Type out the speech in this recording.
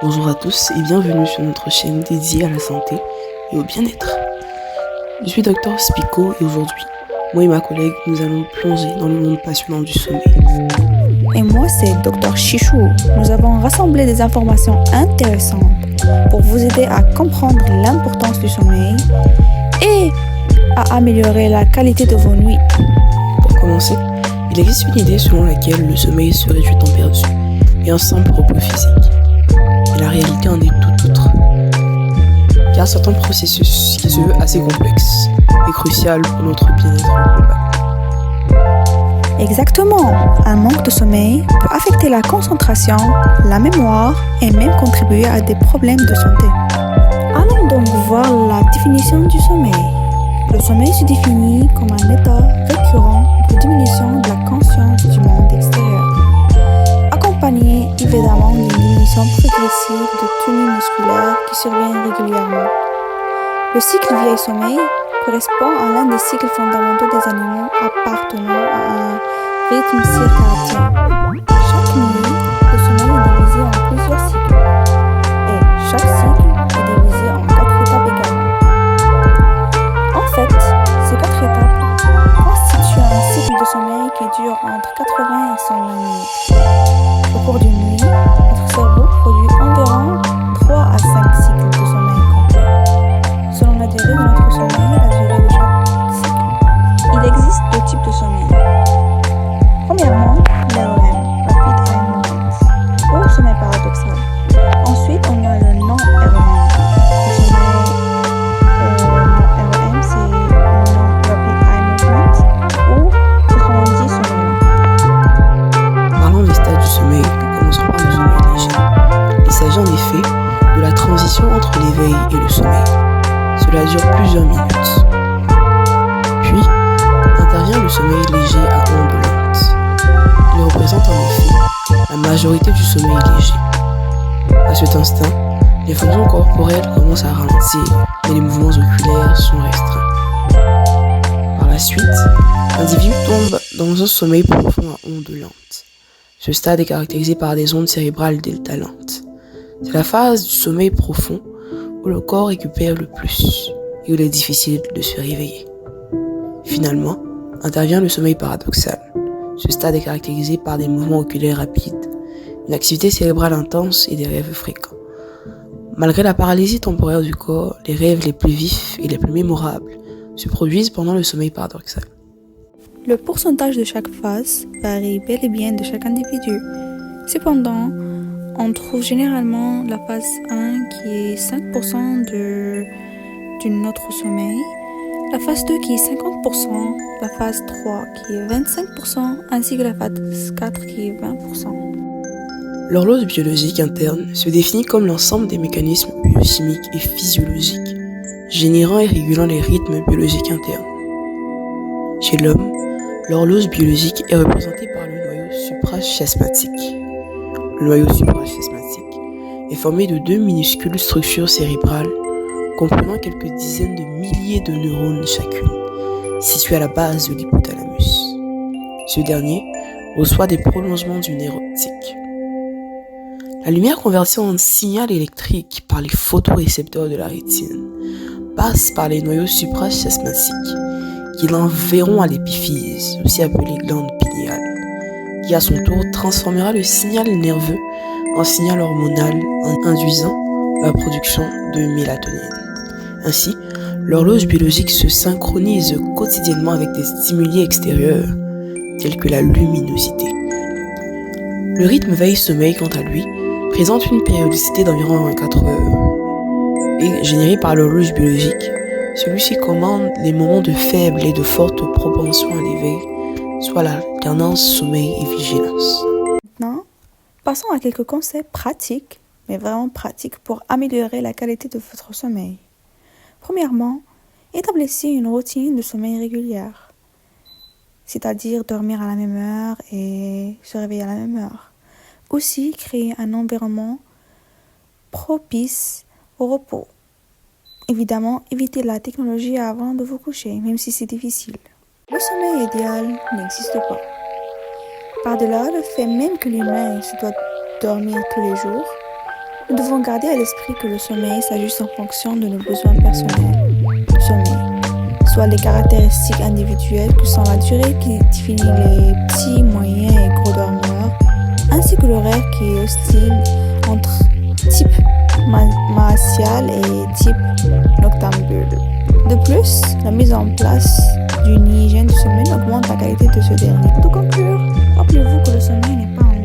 Bonjour à tous et bienvenue sur notre chaîne dédiée à la santé et au bien-être. Je suis Dr Spico et aujourd'hui, moi et ma collègue, nous allons plonger dans le monde passionnant du sommeil. Et moi, c'est Dr Chichou. Nous avons rassemblé des informations intéressantes pour vous aider à comprendre l'importance du sommeil et à améliorer la qualité de vos nuits. Pour commencer, il existe une idée selon laquelle le sommeil serait du temps perdu et un simple repos physique. Mais la réalité en est tout autre. Car certains processus qui se veulent assez complexes et crucial pour notre bien-être global. Exactement. Un manque de sommeil peut affecter la concentration, la mémoire et même contribuer à des problèmes de santé. Allons donc voir la définition du sommeil. Le sommeil se définit comme un état récurrent de diminution de la conscience du monde extérieur, accompagné évidemment d'une diminution progressive de tenue musculaire qui survient régulièrement. Le cycle vieil-sommeil correspond à l'un des cycles fondamentaux des animaux appartenant à un rythme circadien. Chaque nuit, le sommeil est divisé en plusieurs cycles et chaque cycle est divisé en 4 étapes également. En fait, ces 4 étapes constituent un cycle de sommeil qui dure entre 80 et 120 minutes. Au cours d'une nuit, notre cerveau produit environ 3 à 5 cycles de sommeil complets. Selon la durée de notre sommeil et la durée de chaque cycle, il existe 2 types de sommeil. Premièrement, l'REM, Rapid Eye Movement, ou sommeil paradoxal. Ensuite, on a le non-REM. Le sommeil non-REM, c'est non-Rapid Eye Movement, ou autrement dit, sommeil lent. Parlons des stades du sommeil, commençons par le sommeil léger. Il s'agit en effet de la transition entre l'éveil et le sommeil. Cela dure plusieurs minutes. Puis, intervient le sommeil léger à ondes lentes. Il représente en effet la majorité du sommeil léger. À cet instant, les fonctions corporelles commencent à ralentir et les mouvements oculaires sont restreints. Par la suite, l'individu tombe dans un sommeil profond à ondes lentes. Ce stade est caractérisé par des ondes cérébrales delta lentes. C'est la phase du sommeil profond où le corps récupère le plus et où il est difficile de se réveiller. Finalement, intervient le sommeil paradoxal. Ce stade est caractérisé par des mouvements oculaires rapides, une activité cérébrale intense et des rêves fréquents. Malgré la paralysie temporaire du corps, les rêves les plus vifs et les plus mémorables se produisent pendant le sommeil paradoxal. Le pourcentage de chaque phase varie bel et bien de chaque individu. Cependant, on trouve généralement la phase 1 qui est 5% du notre sommeil, la phase 2 qui est 50%, la phase 3 qui est 25%, ainsi que la phase 4 qui est 20%. L'horloge biologique interne se définit comme l'ensemble des mécanismes biochimiques et physiologiques, générant et régulant les rythmes biologiques internes. Chez l'homme, l'horloge biologique est représentée par le noyau suprachiasmatique. Le noyau suprachiasmatique est formé de 2 minuscules structures cérébrales comprenant quelques dizaines de milliers de neurones chacune, situées à la base de l'hypothalamus. Ce dernier reçoit des prolongements du nerf optique. La lumière convertie en signal électrique par les photorécepteurs de la rétine passe par les noyaux suprachiasmatiques qui l'enverront à l'épiphyse, aussi appelée glande pinéale, qui à son tour transformera le signal nerveux en signal hormonal en induisant la production de mélatonine. Ainsi, l'horloge biologique se synchronise quotidiennement avec des stimuli extérieurs tels que la luminosité. Le rythme veille-sommeil, quant à lui, présente une périodicité d'environ 24 heures et généré par l'horloge biologique. Celui-ci commande les moments de faible et de forte propension à l'éveil, soit l'alternance sommeil et vigilance. Maintenant, passons à quelques conseils pratiques, mais vraiment pratiques pour améliorer la qualité de votre sommeil. Premièrement, établissez une routine de sommeil régulière, c'est-à-dire dormir à la même heure et se réveiller à la même heure. Aussi, créez un environnement propice au repos. Évidemment, évitez la technologie avant de vous coucher, même si c'est difficile. Le sommeil idéal n'existe pas. Par-delà le fait même que l'humain se doit dormir tous les jours, Nous devons garder à l'esprit que le sommeil s'ajuste en fonction de nos besoins personnels de sommeil, soit les caractéristiques individuelles que sont la durée qui définit les petits, moyens et gros dormeurs, ainsi que l'horaire qui oscille entre type martial et type noctambule. De plus, la mise en place d'une hygiène du sommeil augmente la qualité de ce dernier. Pour conclure, rappelez-vous que le sommeil n'est pas un